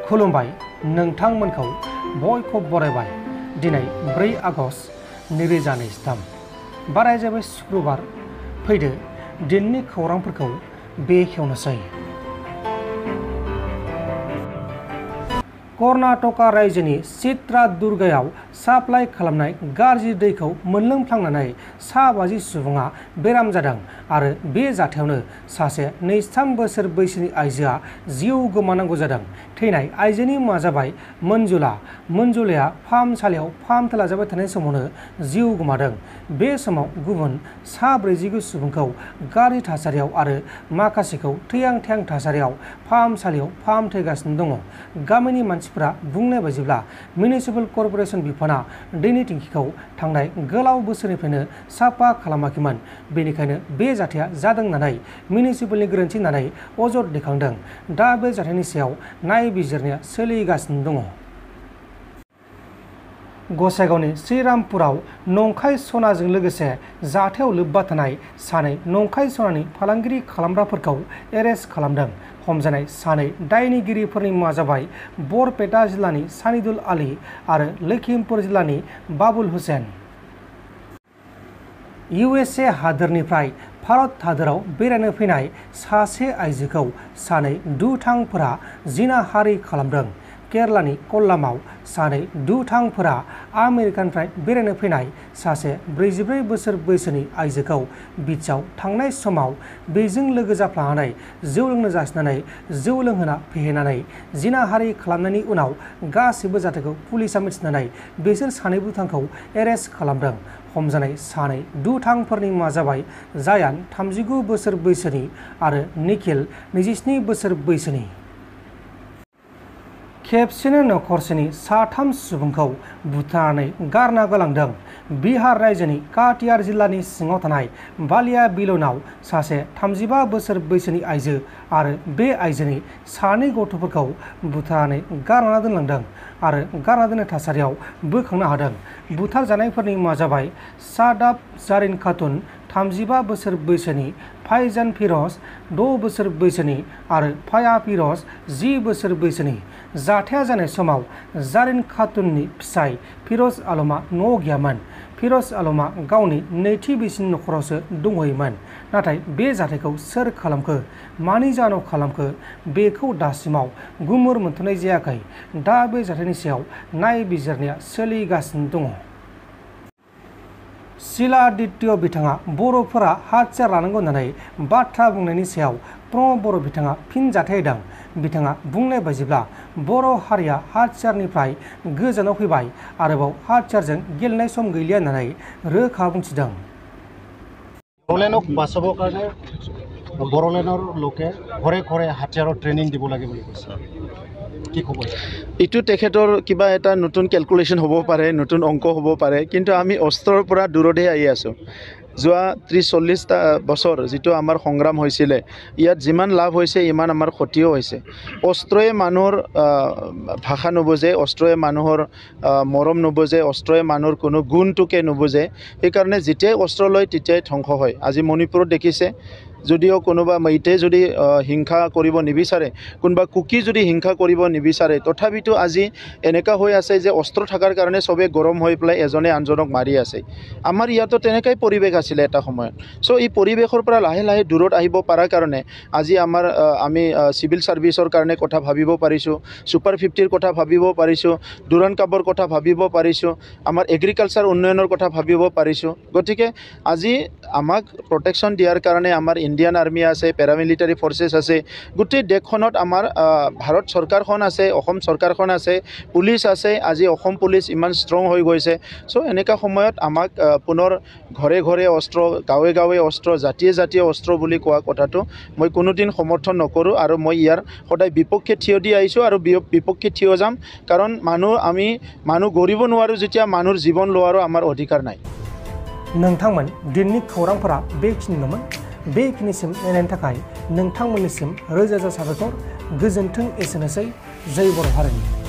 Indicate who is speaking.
Speaker 1: खुलुमबाय नोंथांमोनखौ बयखौ बरायबाय दिनै 4 आगस्ट 2023 बाराय जाबाय शुक्रबार फैदो दिननि खौरांफोरखौ बेखेवनोसै। कर्नाटका रायजोनि चित्रादुर्गायाव साप्लाइ खालामनाय गाज्रि दैखौ मोनलोंफ्लांनानै 50 सुबुङा बेराम जादों आरो बे जाथायावनो सासे 23 बोसोर बैसोनि आइजोआ जिउ गोमानांगौ जादों। थैनाय आइजोनि मुङा जाबाय मन्जुलाया फाहामसालियाव फाहामथाय लाजाबाय थानाय समावनो जिउ गोमादों। बे समाव गुबुन 49 सुबुंखौ गाज्रि थासारियाव आरो माखासेखौ थैहां थासारियाव फाहामसालियाव फाहामथायगासिनो दङ। गामिनि मानसिफोरा बुंनाय बायदिब्ला मिउनिसिपाल कर्परेसन बिफाना दैनि टेंकिखौ थांनाय गोलाव बोसोरनिफ्रायनो साफा खालामाखैमोन, बेनिखायनो बे जाथाया जादों होननानै मिउनिसिपालनि गोरोन्थि होननानै अजद दैखांदों। दा बे जाथायनि सायाव नायबिजिरनाया सोलिगासिनो दङ। गसाइगावनि श्रीरामपुराव नंखाय सनाजों लोगोसे जाथायाव लोब्बा थानाय सानै नंखाय सनानि फालांगिरि खालामग्राफोरखौ एरेस्ट खालामदों। हमजानाय सानै दायनिगिरिफोरनि मुङा जाबाय बरपेटा जिल्लानि सानिदुल आली आरो लखिमपुर जिल्लानि बाबुल हुसेन। USA हादोरनिफ्राय भारत हादोराव बेरायनो फैनाय सासे आइजोखौ सानै दुथांफोरा जिनाहारि खालामदों। केरलानि कल्लामाव सानै दुथांफोरा आमेरिकानिफ्राय बेरायनो फैनाय सासे 44 बोसोर बैसोनि आइजोखौ बिचआव थांनाय समाव बेजों लोगो जाफ्लानानै जौ लोंनो जासिनानै जौ लोंहोना फेहेनानै जिनाहारि खालामनायनि उनाव गासिबो जाथायखौ पुलिसा मिथिनानै बिसोर सानै दुथांखौ एरेस्ट खालामदों। हमजानाय सानै दुथांफोरनि मुङा जाबाय जायान 39 बोसोर बैसोनि आरो निखिल 27 बोसोर बैसोनि। खेबसेनो नखरसेनि 3 सुबुंखौ बुथारनानै गारना गालांदों। बिहार रायजोनि काटिहार जिल्लानि सिङाव थानाय बालिया बिलनाव सासे 35 बोसोर बैसोनि आइजो आरो बे आइजोनि सानै गथ'फोरखौ बुथारनानै गारना दोनलांदों आरो गारना दोननाय थासारियाव बोखांनो हादों। बुथारजानायफोरनि मुङा जाबाय सादाब जारिन खातुन 35 बोसोर बैसोनि, फाइजान फिर'ज 6 बोसोर बैसोनि आरो फाया फिर'ज 10 बोसोर बैसोनि। जाथाया जानाय समाव जारिन खातुननि फिसाय फिर'ज आलमआ न'आव गैयामोन। फिर'ज आलमआ गावनि नैथि बिसिनि नखरावसो दंहैयोमोन। नाथाय बे जाथायखौ सोर खालामखो, मानि जाहोनाव खालामखो बेखौ दासिमाव गुमुर मोनथ'नाय जायाखै। दा बे जाथायनि सायाव नायबिजिरनाया सोलिगासिनो दङ। शिलादित्य बिथाङा बर'फोरा हाथियार लानांगौ होननानै बाथ्रा बुंनायनि सायाव बर' बिथाङा फिन जाथाय होदों। बिथाङा बुंनाय बायदिब्ला बर' हारिया हाथियारनिफ्राय गोजानाव फैबाय, आरोबाव हाथियारजों गेलेनाय सम गैलिया होननानै रोखा बुंथिदों।
Speaker 2: बर'लेण्डक बाचाবৰ কাৰণে বড়োলেণ্ডৰ লোকে ঘৰে ঘৰে হাতিয়াৰৰ ট্ৰেইনিং দিব লাগে বুলি কৈছে। কি ক'ব?
Speaker 3: এইটো তেখেতৰ কিবা এটা নতুন কেলকুলেশ্যন হ'ব পাৰে, নতুন অংক হ'ব পাৰে, কিন্তু আমি অস্ত্ৰৰ পৰা দূৰতহে আহি আছোঁ। যোৱা 30-40 বছৰ যিটো আমাৰ সংগ্ৰাম হৈছিলে, ইয়াত যিমান লাভ হৈছে ইমান আমাৰ ক্ষতিও হৈছে। অস্ত্ৰই মানুহৰ ভাষা নুবুজে, অস্ত্ৰই মানুহৰ মৰম নুবুজে, অস্ত্ৰই মানুহৰ কোনো গুণটোকে নুবুজে। সেইকাৰণে যেতিয়াই অস্ত্ৰ লয় তেতিয়াই ধ্বংস হয়। আজি মণিপুৰত দেখিছে, যদিও কোনোবা মেইটেই যদি হিংসা কৰিব নিবিচাৰে, কোনোবা কুকি যদি হিংসা কৰিব নিবিচাৰে, তথাপিতো আজি এনেকুৱা হৈ আছে যে অস্ত্ৰ থকাৰ কাৰণে চবেই গৰম হৈ পেলাই এজনে আনজনক মাৰি আছে। আমাৰ ইয়াতো তেনেকাই পৰিৱেশ আছিলে এটা সময়ত। চ' এই পৰিৱেশৰ পৰা লাহে লাহে দূৰত আহিব পৰাৰ কাৰণে আজি আমি চিভিল ছাৰ্ভিচৰ কাৰণে কথা ভাবিব পাৰিছোঁ, ছুপাৰ 50ৰ কথা ভাবিব পাৰিছোঁ, ডুৰাণ্ড কাপৰ কথা ভাবিব পাৰিছোঁ, আমাৰ এগ্ৰিকালচাৰ উন্নয়নৰ কথা ভাবিব পাৰিছোঁ। গতিকে আজি আমাক প্ৰটেকশ্যন দিয়াৰ কাৰণে আমাৰ ইণ্ডিয়ান আৰ্মি আছে, পেৰামিলিটাৰী ফৰ্চেছ আছে, গোটেই দেশখনত আমাৰ ভাৰত চৰকাৰখন আছে, অসম চৰকাৰখন আছে, পুলিচ আছে। আজি অসম পুলিচ ইমান ষ্ট্ৰং হৈ গৈছে। চ' এনেকুৱা সময়ত আমাক পুনৰ ঘৰে ঘৰে অস্ত্ৰ, গাঁৱে গাঁৱে অস্ত্ৰ, জাতীয় অস্ত্ৰ বুলি কোৱা কথাটো মই কোনোদিন সমৰ্থন নকৰোঁ আৰু মই ইয়াৰ সদায় বিপক্ষে থিয় দি আহিছোঁ আৰু বিপক্ষে থিয় যাম। কাৰণ মানুহ গঢ়িব নোৱাৰোঁ যেতিয়া মানুহৰ জীৱন লোৱাৰো আমাৰ অধিকাৰ নাই।
Speaker 1: नोंथांमोन दिननि खौरांफोरा बेखिनिल'मोन। बेखिनिसिम नायनायनि थाखाय नोंथांमोननिसिम रोजा रोजा साबायखर। गोजोन्थों। एसेनोसै। जय बर' हारिनि।